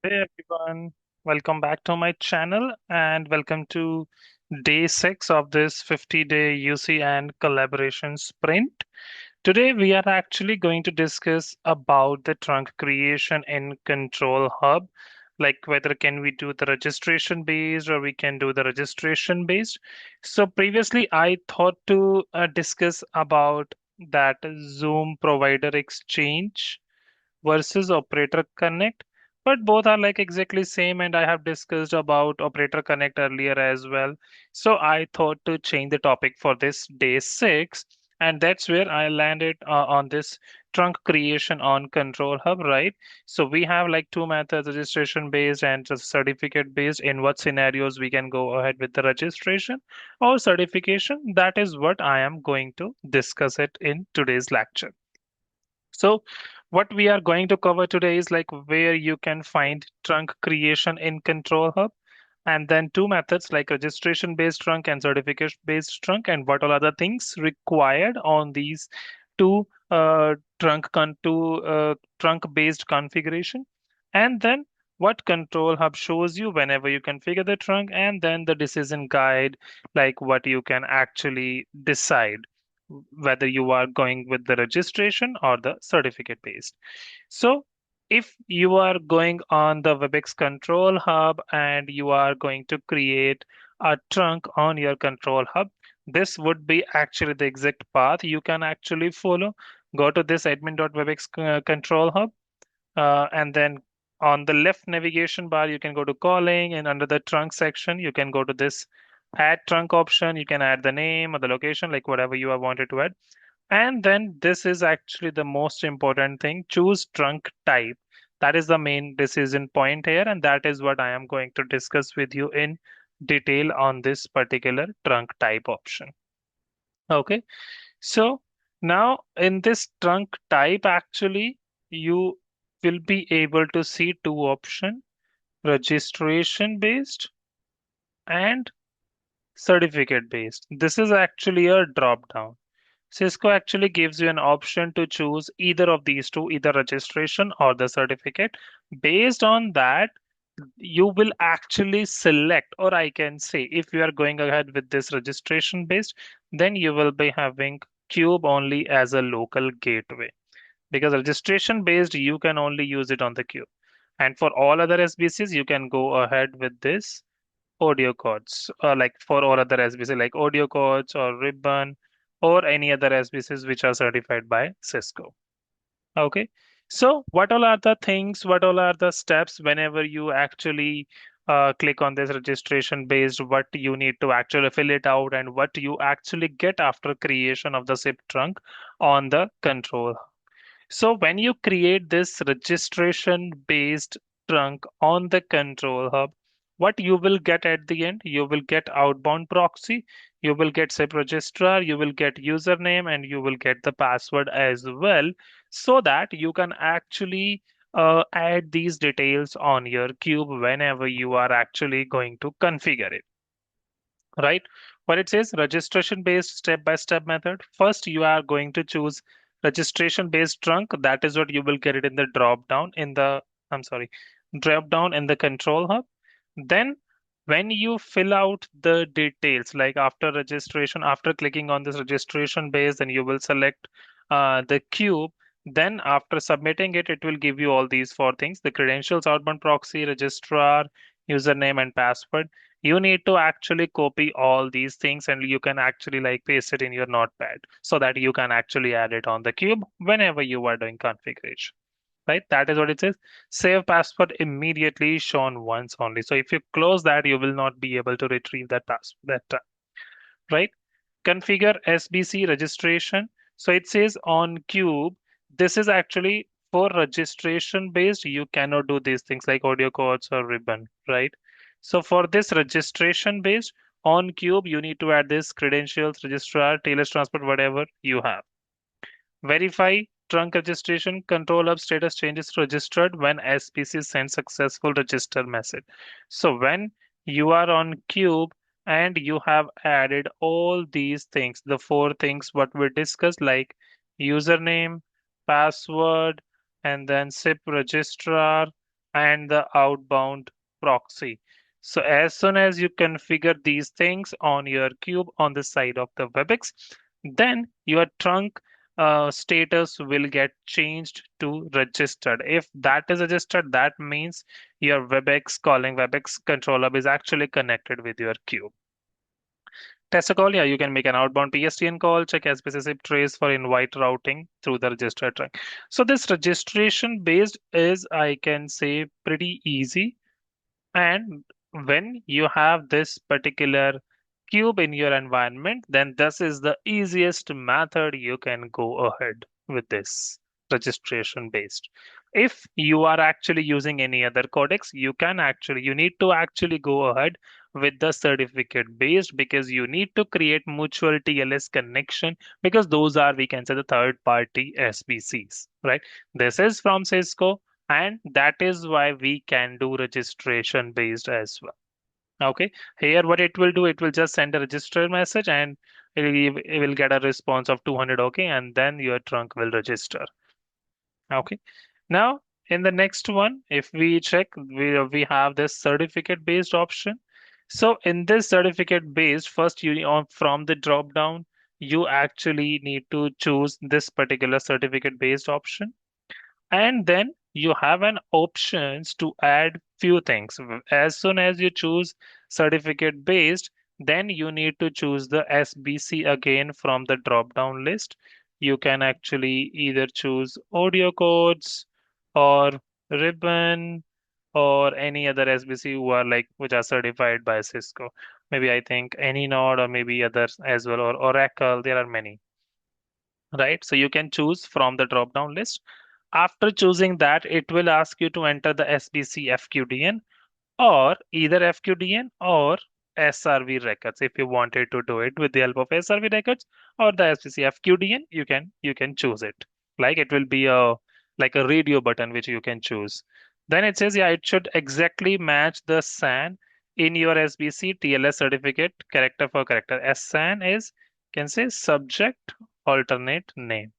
Hey everyone, welcome back to my channel and welcome to day 6 of this 50-day UC and collaboration sprint. Today we are actually going to discuss about the trunk creation in Control Hub, like whether can we do the registration based or we can do the registration based. So previously I thought to discuss about that Zoom provider exchange versus operator connect, but both are like exactly same, and I have discussed about operator connect earlier as well. So I thought to change the topic for this day 6, and that's where I landed on this trunk creation on Control Hub, right? So we have like two methods, registration based and just certificate based. In what scenarios we can go ahead with the registration or certification, that is what I am going to discuss it in today's lecture. So what we are going to cover today is like where you can find trunk creation in Control Hub, and then two methods like registration based trunk and certification based trunk, and what all other things required on these two trunk based configuration, and then what Control Hub shows you whenever you configure the trunk, and then the decision guide, like what you can actually decide whether you are going with the registration or the certificate based. So if you are going on the Webex Control Hub and you are going to create a trunk on your Control Hub, this would be actually the exact path you can actually follow. Go to this admin.webex Control Hub, and then on the left navigation bar, you can go to calling, and under the trunk section, you can go to this add trunk option. You can add the name or the location, like whatever you have wanted to add. And then this is actually the most important thing. Choose trunk type. That is the main decision point here, and that is what I am going to discuss with you in detail on this particular trunk type option. Okay, so now in this trunk type, actually, you will be able to see two options: registration based and certificate based. This is actually a drop down. Cisco actually gives you an option to choose either of these two, either registration or the certificate. Based on that, you will actually select, or I can say, if you are going ahead with this registration based, then you will be having Cube only as a local gateway. Because registration based, you can only use it on the Cube. And for all other SBCs, you can go ahead with this audio codes, like for all other SBC, like audio codes or ribbon or any other SBCs which are certified by Cisco. Okay. So what all are the things, what all are the steps whenever you actually click on this registration based, what you need to actually fill it out and what you actually get after creation of the SIP trunk on the control. So when you create this registration based trunk on the control hub, what you will get at the end, you will get outbound proxy, you will get SIP registrar, you will get username, and you will get the password as well, so that you can actually add these details on your cube whenever you are actually going to configure it, right? What it says, registration based step by step method. First, you are going to choose registration based trunk. That is what you will get it in the drop down in the, I'm sorry, drop down in the control hub. Then when you fill out the details, like after registration, after clicking on this registration base, then you will select the cube. Then after submitting it, it will give you all these four things: the credentials, outbound proxy, registrar, username, and password. You need to actually copy all these things, and you can actually like paste it in your notepad so that you can actually add it on the cube whenever you are doing configuration, right? That is what it says. Save password immediately, shown once only. So if you close that, you will not be able to retrieve that password that time, right? Configure SBC registration. So it says on cube, this is actually for registration based. You cannot do these things like audio codes or ribbon, right? So for this registration based on cube, you need to add this credentials, registrar, TLS transport, whatever you have. Verify trunk registration. Control hub status changes registered when SPC sends successful register message. So when you are on Cube and you have added all these things, the four things what we discussed, like username, password, and then SIP registrar, and the outbound proxy. So as soon as you configure these things on your cube on the side of the Webex, then your trunk status will get changed to registered. If that is registered, that means your Webex calling Webex control hub is actually connected with your cube. Test a call, yeah, you can make an outbound PSTN call, check SBC zip trace for invite routing through the registered track. So this registration based is, I can say, pretty easy. And when you have this particular cube in your environment, then this is the easiest method you can go ahead with this registration based. If you are actually using any other codecs, you need to actually go ahead with the certificate based, because you need to create mutual TLS connection, because those are, we can say, the third party SBCs, right? This is from Cisco, and that is why we can do registration based as well. Okay, here what it will do, it will just send a register message, and it will get a response of 200. Okay, and then your trunk will register. Okay, now in the next one, if we check, we have this certificate based option. So in this certificate based, first you on from the drop down, you actually need to choose this particular certificate based option, and then you have an options to add few things. As soon as you choose certificate based, then you need to choose the SBC again from the drop down list. You can actually either choose audio codes or ribbon or any other SBC who are like, which are certified by Cisco. Maybe I think any node, or maybe others as well, or Oracle. There are many, right? So you can choose from the drop down list. After choosing that, it will ask you to enter the SBC FQDN, or either FQDN or SRV records. If you wanted to do it with the help of SRV records or the SBC FQDN, you can choose it. Like it will be a like a radio button which you can choose. Then it says, yeah, it should exactly match the SAN in your SBC TLS certificate, character for character. SAN is, can say, subject alternate name.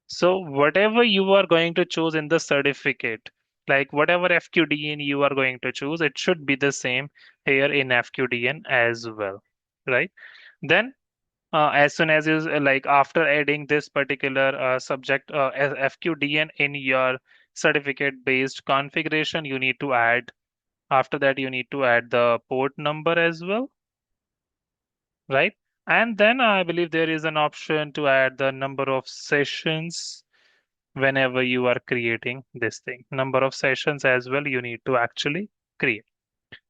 So whatever you are going to choose in the certificate, like whatever FQDN you are going to choose, it should be the same here in FQDN as well, right? Then as soon as is like after adding this particular subject FQDN in your certificate based configuration, you need to add, after that you need to add the port number as well, right? And then I believe there is an option to add the number of sessions whenever you are creating this thing. Number of sessions as well you need to actually create,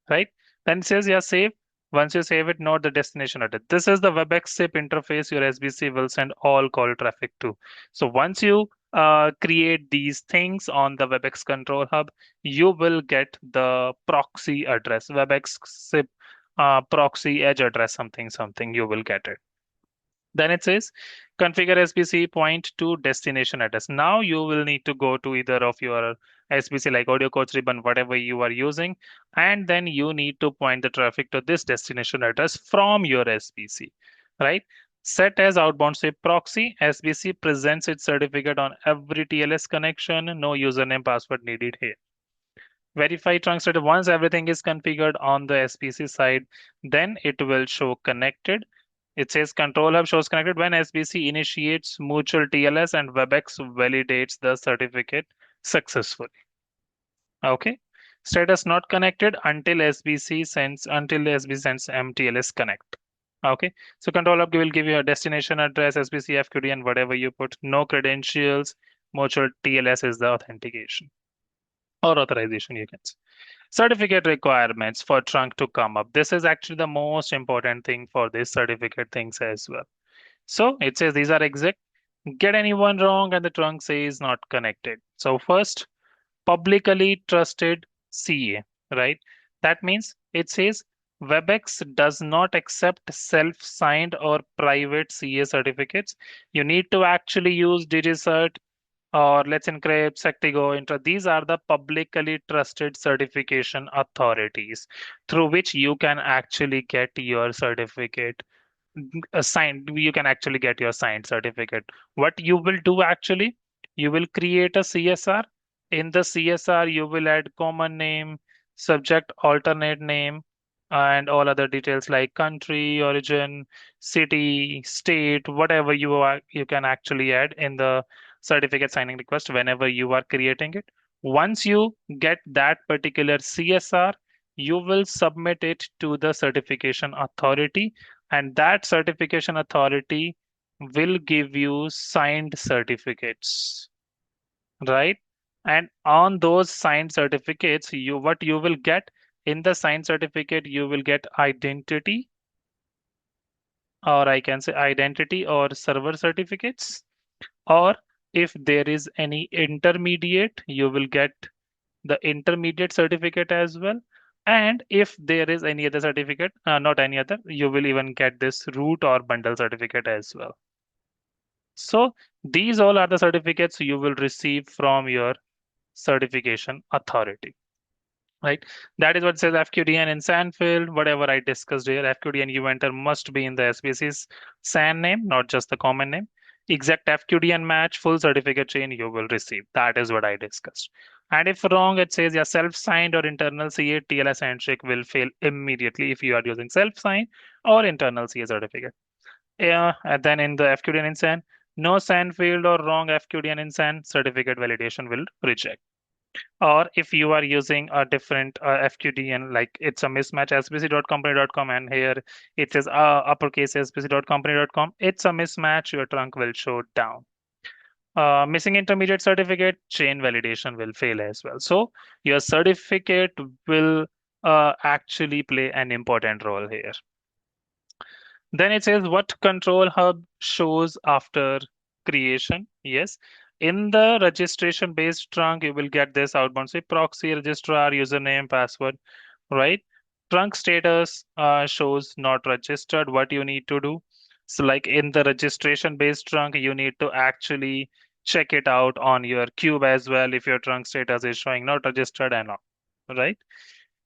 right? Then it says, yeah, save. Once you save it, note the destination address. This is the Webex SIP interface your SBC will send all call traffic to. So once you create these things on the Webex control hub, you will get the proxy address, Webex SIP proxy edge address, something, something, you will get it. Then it says configure SBC point to destination address. Now you will need to go to either of your SBC like audio codes ribbon, whatever you are using, and then you need to point the traffic to this destination address from your SBC, right? Set as outbound SIP proxy. SBC presents its certificate on every TLS connection. No username password needed here. Verify trunk status. Once everything is configured on the SBC side, then it will show connected. It says control hub shows connected when SBC initiates mutual TLS and Webex validates the certificate successfully. Okay. Status not connected until SBC sends mTLS connect. Okay. So control hub will give you a destination address, SBC, FQD, and whatever you put. No credentials. Mutual TLS is the authentication or authorization, you can say. Certificate requirements for trunk to come up. This is actually the most important thing for this certificate things as well. So it says these are exact. Get anyone wrong and the trunk says not connected. So first, publicly trusted CA, right? That means it says Webex does not accept self-signed or private CA certificates. You need to actually use DigiCert or Let's Encrypt, Sectigo, Intra. These are the publicly trusted certification authorities through which you can actually get your certificate assigned. You can actually get your signed certificate. What you will do actually, you will create a CSR. In the CSR, you will add common name, subject alternate name, and all other details like country, origin, city, state, whatever you can actually add in the certificate signing request whenever you are creating it. Once you get that particular CSR, you will submit it to the certification authority, and that certification authority will give you signed certificates, right? And on those signed certificates, what you will get in the signed certificate, you will get identity, or I can say identity or server certificates, or if there is any intermediate, you will get the intermediate certificate as well. And if there is any other certificate, not any other, you will even get this root or bundle certificate as well. So these all are the certificates you will receive from your certification authority. Right? That is what says FQDN in SAN field. Whatever I discussed here, FQDN enter must be in the SBC's SAN name, not just the common name. Exact FQDN match, full certificate chain you will receive. That is what I discussed. And if wrong, it says yeah, self-signed or internal CA TLS handshake will fail immediately if you are using self-signed or internal CA certificate. Yeah, and then in the FQDN in SAN, no SAN field or wrong FQDN in SAN, certificate validation will reject. Or if you are using a different FQDN, like it's a mismatch sbc.company.com, and here it says uppercase sbc.company.com, it's a mismatch, your trunk will show down. Missing intermediate certificate, chain validation will fail as well. So your certificate will actually play an important role here. Then it says what control hub shows after creation. Yes. In the registration based trunk, you will get this outbound, say proxy, registrar, username, password, right? Trunk status shows not registered. What you need to do? So, like in the registration based trunk, you need to actually check it out on your cube as well if your trunk status is showing not registered and all, right?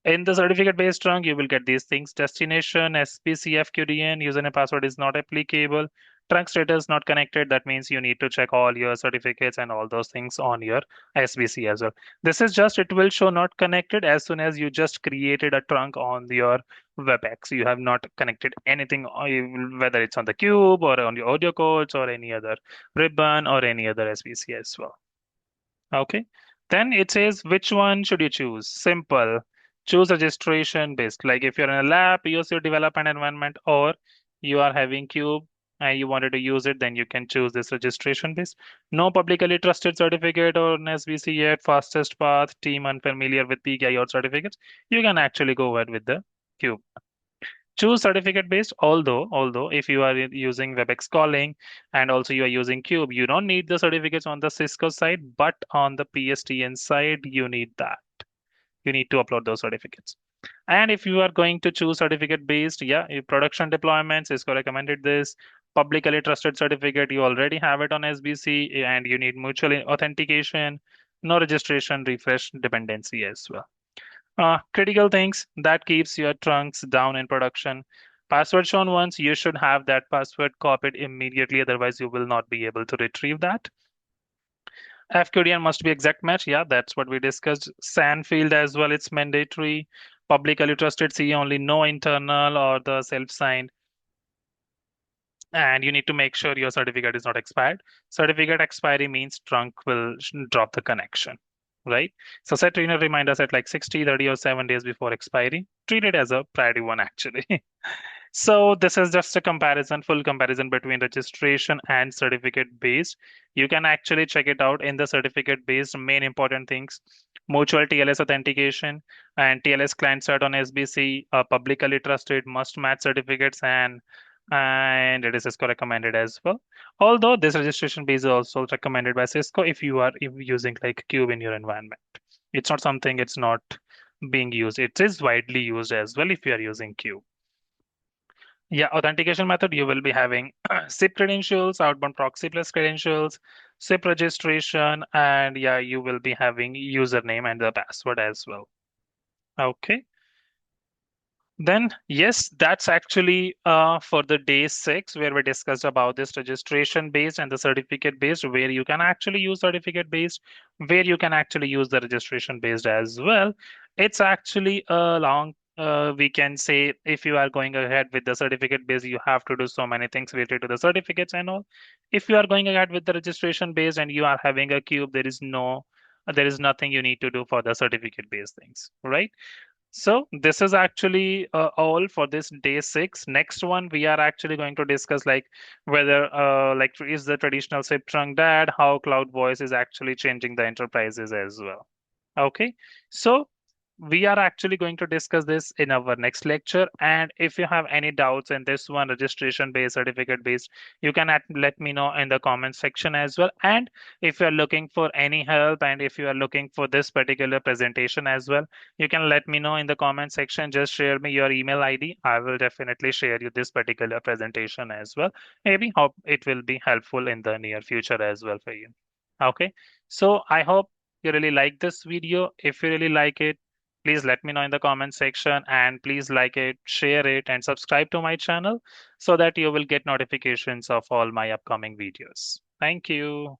In the certificate based trunk, you will get these things: destination, SPC, FQDN, username, password is not applicable, trunk status not connected. That means you need to check all your certificates and all those things on your SBC as well. This is just, it will show not connected as soon as you just created a trunk on your Webex. You have not connected anything, whether it's on the cube or on your audio codes or any other ribbon or any other SBC as well. Okay. Then it says which one should you choose? Simple. Choose registration based. Like if you're in a lab, use your development environment, or you are having Cube and you wanted to use it, then you can choose this registration based. No publicly trusted certificate or an SBC yet, fastest path, team unfamiliar with PKI or certificates, you can actually go ahead with the Cube. Choose certificate based, although if you are using Webex calling and also you are using Cube, you don't need the certificates on the Cisco side, but on the PSTN side, you need that. You need to upload those certificates. And if you are going to choose certificate based, yeah, your production deployment, Cisco recommended this. Publicly trusted certificate, you already have it on SBC, and you need mutual authentication, no registration, refresh dependency as well. Critical things that keeps your trunks down in production. Password shown once, you should have that password copied immediately, otherwise you will not be able to retrieve that. FQDN must be exact match. Yeah, that's what we discussed. SAN field as well, it's mandatory. Publicly trusted C only, no internal or the self-signed. And you need to make sure your certificate is not expired. Certificate expiry means trunk will drop the connection, right? So set trainer reminders at like 60, 30, or 7 days before expiry. Treat it as a priority one actually. So this is just a comparison, full comparison between registration and certificate based. You can actually check it out in the certificate based main important things: mutual TLS authentication and TLS client cert on SBC, publicly trusted must match certificates, and it is Cisco recommended as well. Although this registration base is also recommended by Cisco if using like Cube in your environment. It's not something it's not being used. It is widely used as well if you are using Cube. Yeah, authentication method, you will be having SIP credentials, outbound proxy plus credentials, SIP registration, and yeah, you will be having username and the password as well. Okay. Then, yes, that's actually for the day 6, where we discussed about this registration based and the certificate based, where you can actually use certificate based, where you can actually use the registration based as well. It's actually a long, we can say, if you are going ahead with the certificate based, you have to do so many things related to the certificates and all. If you are going ahead with the registration based and you are having a cube, there is nothing you need to do for the certificate based things, right? So this is actually all for this day 6. Next one, we are actually going to discuss like whether like is the traditional SIP trunk dead, how Cloud Voice is actually changing the enterprises as well. Okay, so we are actually going to discuss this in our next lecture. And if you have any doubts in this one, registration based, certificate based, you can let me know in the comment section as well. And if you are looking for any help and if you are looking for this particular presentation as well, you can let me know in the comment section. Just share me your email ID. I will definitely share you this particular presentation as well. Maybe hope it will be helpful in the near future as well for you. Okay, so I hope you really like this video. If you really like it, please let me know in the comment section, and please like it, share it, and subscribe to my channel so that you will get notifications of all my upcoming videos. Thank you.